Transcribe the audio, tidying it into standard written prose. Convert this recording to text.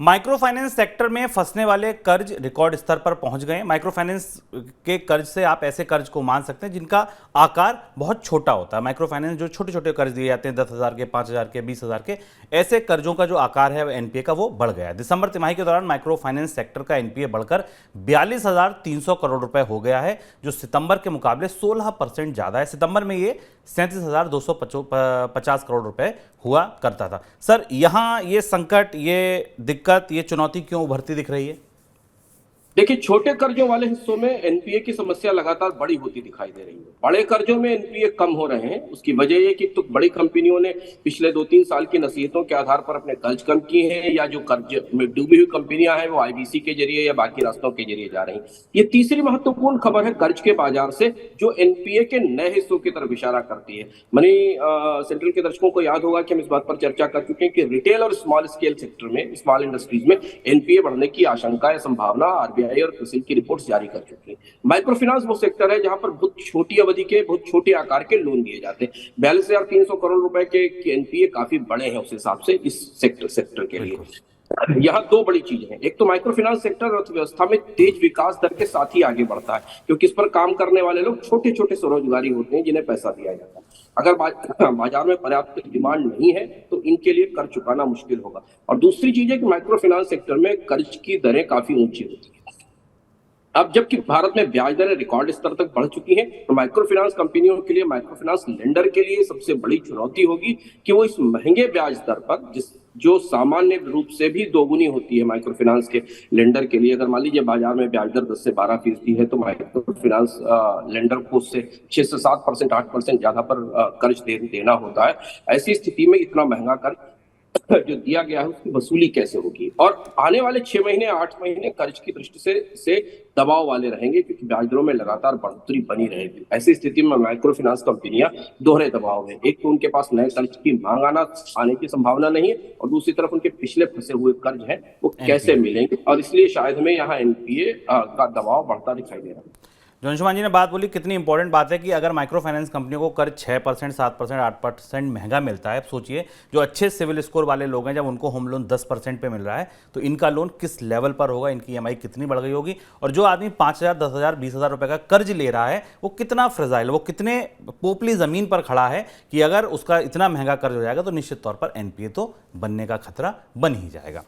Micro finance sector में फंसने वाले कर्ज रिकॉर्ड स्तर पर पहुंच गए। माइक्रो फाइनेंस के कर्ज से आप ऐसे कर्ज को मान सकते हैं जिनका आकार बहुत छोटा होता है। माइक्रो फाइनेंस जो छोटे छोटे कर्ज दिए जाते हैं 10,000 के, 5,000 के, 20,000 के, ऐसे कर्जों का जो आकार है एनपीए का वो बढ़ गया है। दिसंबर तिमाही के दौरान माइक्रो फाइनेंस सेक्टर का एनपीए बढ़कर 42,300 करोड़ रुपए हो गया है, जो सितंबर के मुकाबले 16% ज्यादा है। सितंबर में ये 37,250 करोड़ रुपए हुआ करता था। सर, यहां ये संकट, ये दिक्कत, ये चुनौती क्यों उभरती दिख रही है? देखिए, छोटे कर्जों वाले हिस्सों में एनपीए की समस्या लगातार बड़ी होती दिखाई दे रही है। बड़े कर्जों में एनपीए कम हो रहे हैं। उसकी वजह ये कि तो बड़ी कंपनियों ने पिछले 2-3 साल की नसीहतों के आधार पर अपने कर्ज कम किए हैं, या जो कर्ज में डूबी हुई कंपनियां हैं वो आईबीसी के जरिए या बाकी रास्तों के जरिए जा रही हैं। ये तीसरी महत्वपूर्ण खबर है कर्ज के बाजार से, जो एनपीए के नए हिस्सों की तरफ इशारा करती है। मनी सेंट्रल के दर्शकों को याद होगा कि हम इस बात पर चर्चा कर चुके हैं कि रिटेल और स्मॉल स्केल सेक्टर में, स्मॉल इंडस्ट्रीज में एनपीए बढ़ने की आशंका या संभावना आरबीआई और क्रिसिल की रिपोर्ट्स जारी कर चुकी है। माइक्रो फाइनेंस वो सेक्टर है जहां पर बहुत छोटी अवधि के, बहुत छोटे आकार के लोन दिए जाते हैं। 42,300 करोड़ रुपए के एनपीए काफी बड़े हैं उस हिसाब से इस सेक्टर के लिए। यहाँ दो बड़ी चीजें हैं। एक तो माइक्रो फाइनेंस सेक्टर अर्थव्यवस्था में तेज विकास दर के साथ ही आगे बढ़ता है, क्योंकि इस पर काम करने वाले लोग छोटे छोटे स्वरोजगारी होते हैं जिन्हें पैसा दिया जाता है। अगर बाजार में पर्याप्त डिमांड नहीं है तो इनके लिए कर्ज चुकाना मुश्किल होगा। और दूसरी चीज है कि माइक्रो फाइनेंस सेक्टर में कर्ज की दरें काफी ऊंची होती है। अब जबकि भारत में ब्याज दरें रिकॉर्ड स्तर तक बढ़ चुकी हैं, तो माइक्रो फाइनेंस कंपनियों के लिए, माइक्रो फाइनेंस लेंडर के लिए सबसे बड़ी चुनौती होगी कि वो इस महंगे ब्याज दर पर, जो सामान्य रूप से भी दोगुनी होती है माइक्रो फाइनेंस के लेंडर के लिए। अगर मान लीजिए बाजार में ब्याज दर 10 से 12% है, तो माइक्रो फाइनेंस लेंडर को उससे 6 से 7%, 8% ज्यादा पर कर्ज देना होता है। ऐसी स्थिति में इतना महंगा कर्ज जो दिया गया है उसकी वसूली कैसे होगी? और आने वाले 6 महीने, 8 महीने कर्ज की दृष्टि से दबाव वाले रहेंगे, क्योंकि ब्याज दरों में लगातार बढ़ोतरी बनी रहेगी। ऐसी स्थिति में माइक्रो फाइनेंस कंपनियां दोहरे दबाव में, एक तो उनके पास नए कर्ज की मांग आने की संभावना नहीं है, और दूसरी तरफ उनके पिछले फंसे हुए कर्ज हैं वो कैसे मिलेंगे, और इसलिए शायद हमें यहाँ एनपीए का दबाव बढ़ता दिखाई दे रहा है। जो अंशुमान जी ने बात बोली, कितनी इंपॉर्टेंट बात है कि अगर माइक्रो फाइनेंस कंपनियों को कर्ज 6%, 7%, 8% महंगा मिलता है, सोचिए जो अच्छे सिविल स्कोर वाले लोग हैं, जब उनको होम लोन 10% पे मिल रहा है तो इनका लोन किस लेवल पर होगा, इनकी ईएमआई कितनी बढ़ गई होगी। और जो आदमी 5,000, 10,000, 20,000 रुपये का कर्ज ले रहा है वो कितना फ्रेजाइल, वो कितने पोपली ज़मीन पर खड़ा है कि अगर उसका इतना महंगा कर्ज हो जाएगा तो निश्चित तौर पर एनपीए तो बनने का खतरा बन ही जाएगा।